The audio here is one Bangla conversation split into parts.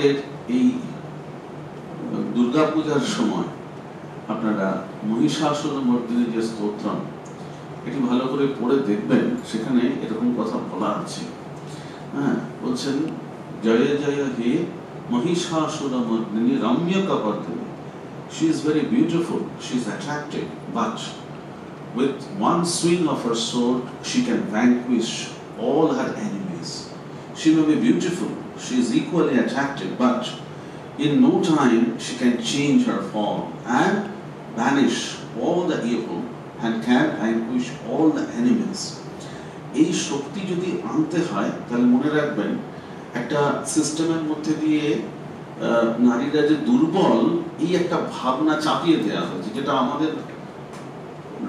আমাদের এই দুর্গা পূজার সময় আপনারা মহিষাসুরমর্দিনী যে স্তোত্রম, এটি ভালো করে পড়ে দেখবেন, সেখানে এরকম কথা বলা আছে। হ্যাঁ, বলছেন জয় জয় হে Mahishasuramardini রম্যকপর্দিনী। She is very beautiful, she is attractive, but with one swing of her sword she can vanquish all her enemies. She may be beautiful, she is equally attractive, but in no time she can change her form and banish all the evil and can vanquish all the enemies. এই শক্তি যদি আনতে হয় তাহলে মনে রাখবেন, একটা সিস্টেমের মধ্যে দিয়ে নারীরা যে দুর্বল, এই একটা ভাবনা চাপিয়ে দেওয়া হয়েছে, যেটা আমাদের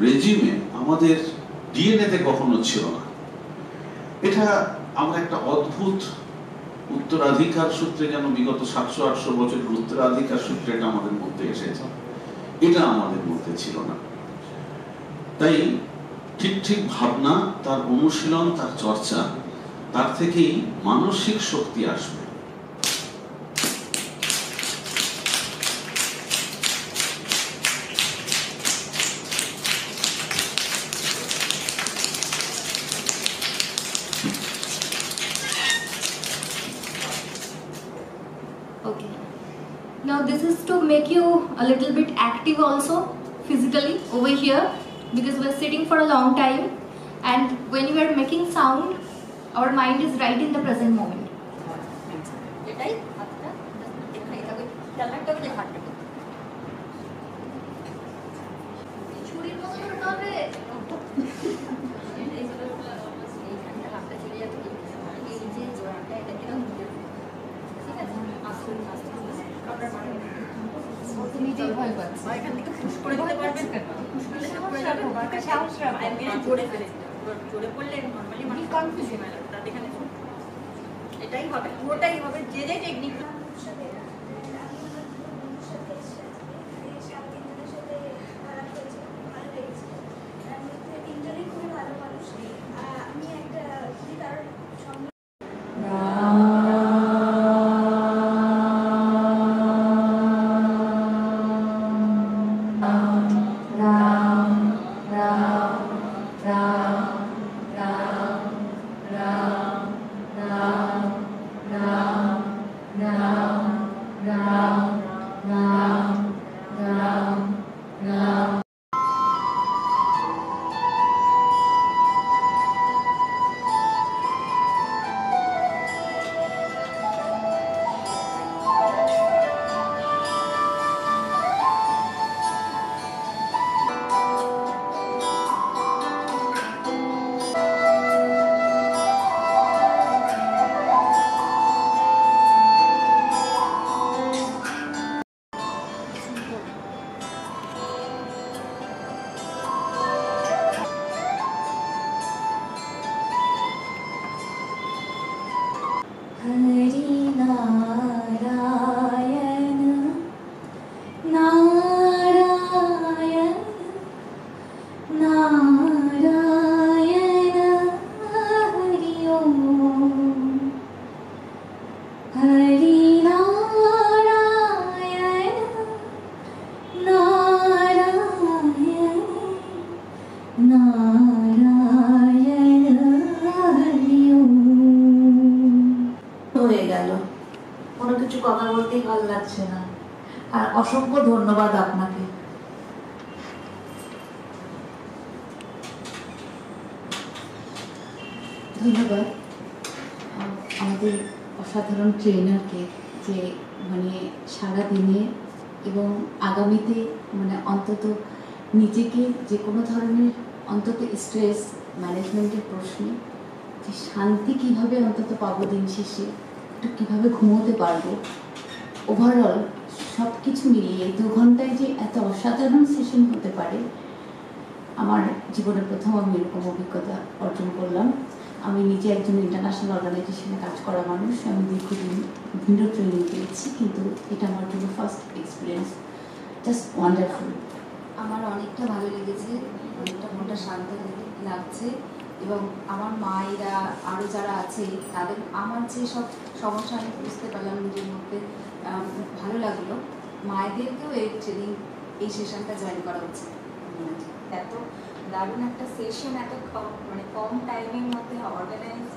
রেজিমে, আমাদের ডিএনএতে কখনো ছিল না। এটা আমরা একটা অদ্ভুত উত্তরাধিকার সূত্রে, যেন বিগত 700-800 বছরের উত্তরাধিকার সূত্রে এটা আমাদের মধ্যে এসেছে, এটা আমাদের মধ্যে ছিল না। তাই ঠিক ঠিক ভাবনা, তার অনুশীলন, তার চর্চা, তার থেকেই মানসিক শক্তি আসবে। Okay. Now this is to make you a little bit active also physically over here, because we are sitting for a long time, and when you are making sound, our mind is right in the present moment. এটাই হবে, পুরোটাই হবে, যে যে টেকনিক। কথা বলতেই ভালো লাগছে না। আর অসংখ্য ধন্যবাদ আপনাকে। ধন্যবাদ আমাদের অসাধারণ ট্রেনারকে, যে মানে সারাদিনে এবং আগামীতে মানে অন্তত নিজেকে যে কোনো ধরনের অন্তত স্ট্রেস ম্যানেজমেন্টের প্রশ্নে যে শান্তি কীভাবে অন্তত পাবো, দিন শেষে একটু কীভাবে ঘুমোতে পারবো, ওভারঅল সব কিছু মিলিয়ে 2 ঘন্টায় যে এত অসাধারণ সেশন হতে পারে, আমার জীবনের প্রথম আমি এরকম অভিজ্ঞতা অর্জন করলাম। আমি নিজে একজন ইন্টারন্যাশনাল অর্গানাইজেশনে কাজ করা মানুষ, আমি দীর্ঘদিন বিভিন্ন ট্রেনিং পেয়েছি, কিন্তু এটা আমার জন্য ফার্স্ট এক্সপিরিয়েন্স, জাস্ট ওয়ান্ডারফুল। আমার অনেকটা ভালো লেগেছে, অনেকটা মনটা শান্ত লাগছে, এবং আমার মায়েরা আরও যারা আছে তাদের আমার যে সব সমস্যা আমি বুঝতে পারলাম নিজের মধ্যে, মায়েদেরকেও এই ট্রেনিং এই সেশনটা জয়েন করা উচিত। এত দারুণ একটা সেশন, এত কম টাইমের মধ্যে অর্গানাইজ